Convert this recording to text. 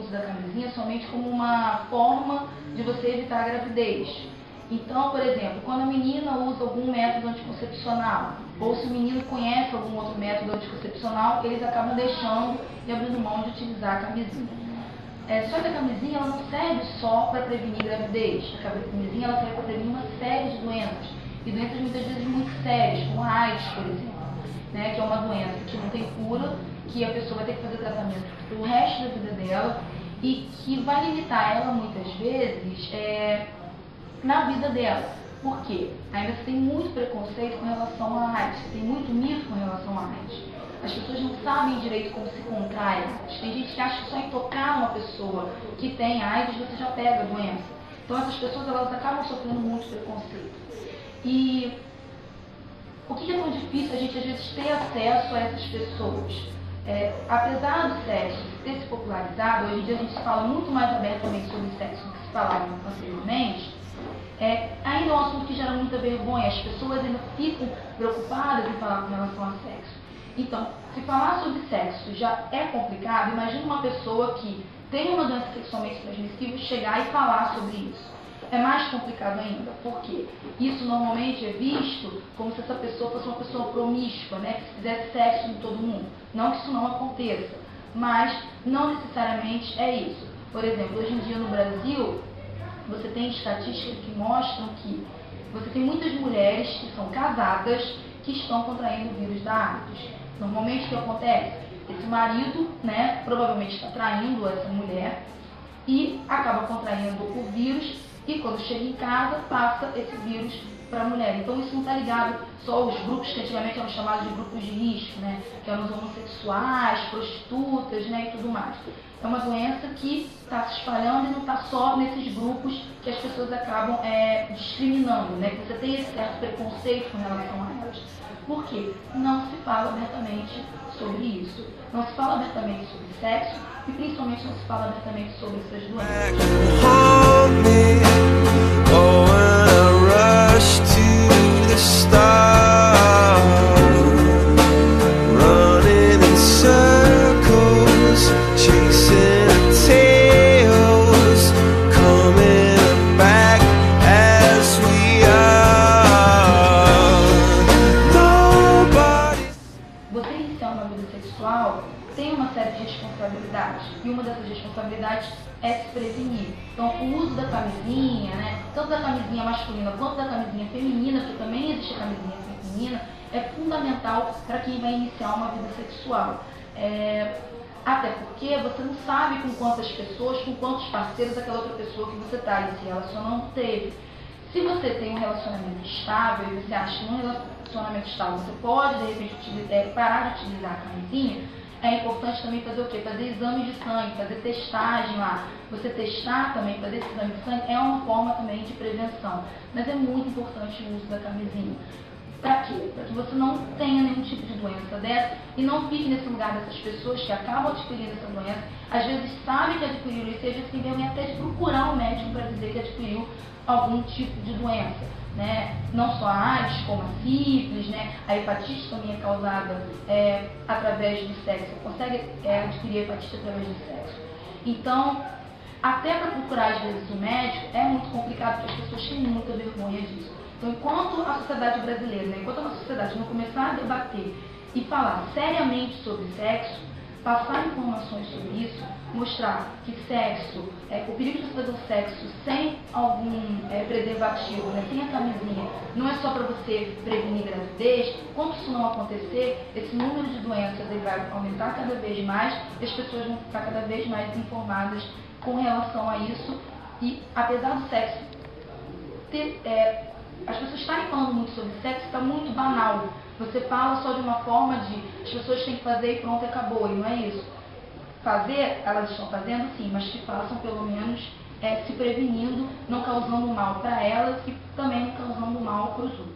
uso da camisinha somente como uma forma de você evitar a gravidez. Então, por exemplo, quando a menina usa algum método anticoncepcional, ou se o menino conhece algum outro método anticoncepcional, eles acabam deixando e abrindo mão de utilizar a camisinha. Só que a camisinha ela não serve só para prevenir gravidez. A camisinha ela serve para prevenir uma série de doenças. E doenças muitas vezes muito sérias, como a AIDS, por exemplo, né, que é uma doença que não tem cura, que a pessoa vai ter que fazer tratamento pelo resto da vida dela e que vai limitar ela muitas vezes na vida dela. Por quê? Ainda se tem muito preconceito com relação à AIDS, tem muito mito com relação à AIDS. As pessoas não sabem direito como se contrai AIDS. Tem gente que acha que só em tocar uma pessoa que tem AIDS você já pega a doença. Então essas pessoas elas acabam sofrendo muito preconceito. E o que é tão difícil a gente às vezes ter acesso a essas pessoas? Apesar do sexo ter se popularizado, hoje em dia a gente fala muito mais abertamente sobre sexo do que se falava anteriormente, ainda é um assunto que gera muita vergonha, as pessoas ainda ficam preocupadas em falar com relação a sexo. Então, se falar sobre sexo já é complicado, imagina uma pessoa que tem uma doença sexualmente transmissível chegar e falar sobre isso. É mais complicado ainda, porque isso normalmente é visto como se essa pessoa fosse uma pessoa promíscua, né, que fizesse sexo com todo mundo. Não que isso não aconteça, mas não necessariamente é isso. Por exemplo, hoje em dia no Brasil, você tem estatísticas que mostram que você tem muitas mulheres que são casadas que estão contraindo o vírus da AIDS. Normalmente o que acontece? Esse marido, né, provavelmente está traindo essa mulher e acaba contraindo o vírus e quando chega em casa passa esse vírus para a mulher. Então isso não está ligado só aos grupos que antigamente eram chamados de grupos de risco, né, que eram os homossexuais, prostitutas, né, e tudo mais. É uma doença que está se espalhando e não está só nesses grupos que as pessoas acabam discriminando, né, que você tem esse certo preconceito com relação a elas. Por quê? Não se fala abertamente sobre isso. Não se fala abertamente sobre sexo e principalmente não se fala abertamente sobre essas doenças. Tem uma série de responsabilidades e uma dessas responsabilidades é se prevenir. Então o uso da camisinha, né, tanto da camisinha masculina quanto da camisinha feminina, porque também existe a camisinha feminina, é fundamental para quem vai iniciar uma vida sexual. Até porque você não sabe com quantas pessoas, com quantos parceiros aquela outra pessoa que você está e se relacionando não teve. Se você tem um relacionamento estável e você acha que num relacionamento estável você pode de repente parar de utilizar a camisinha, é importante também fazer o quê? Fazer exame de sangue, fazer testagem lá. Você testar também, fazer esse exame de sangue é uma forma também de prevenção. Mas é muito importante o uso da camisinha. Para quê? Para que você não tenha nenhum tipo de doença dessa e não fique nesse lugar dessas pessoas que acabam adquirindo essa doença. Às vezes sabem que adquiriram isso e às vezes tem vergonha até de procurar um médico para dizer que adquiriu algum tipo de doença. Né? Não só a AIDS, como a sífilis, né? A hepatite também é causada através do sexo. Você consegue adquirir hepatite através do sexo. Então, até para procurar às vezes o médico é muito complicado porque as pessoas têm muita vergonha disso. Então, enquanto a sociedade brasileira, né? Enquanto a nossa sociedade não começar a debater e falar seriamente sobre sexo, passar informações sobre isso, mostrar que sexo, o perigo de fazer o sexo sem algum preservativo, né, sem a camisinha, não é só para você prevenir gravidez. Quando isso não acontecer, esse número de doenças vai aumentar cada vez mais e as pessoas vão ficar cada vez mais informadas com relação a isso. E apesar do sexo as pessoas estarem falando muito sobre sexo, está muito banal. Você fala só de uma forma de as pessoas têm que fazer e pronto, acabou, e não é isso. Fazer, elas estão fazendo sim, mas que façam pelo menos se prevenindo, não causando mal para elas e também não causando mal para os outros.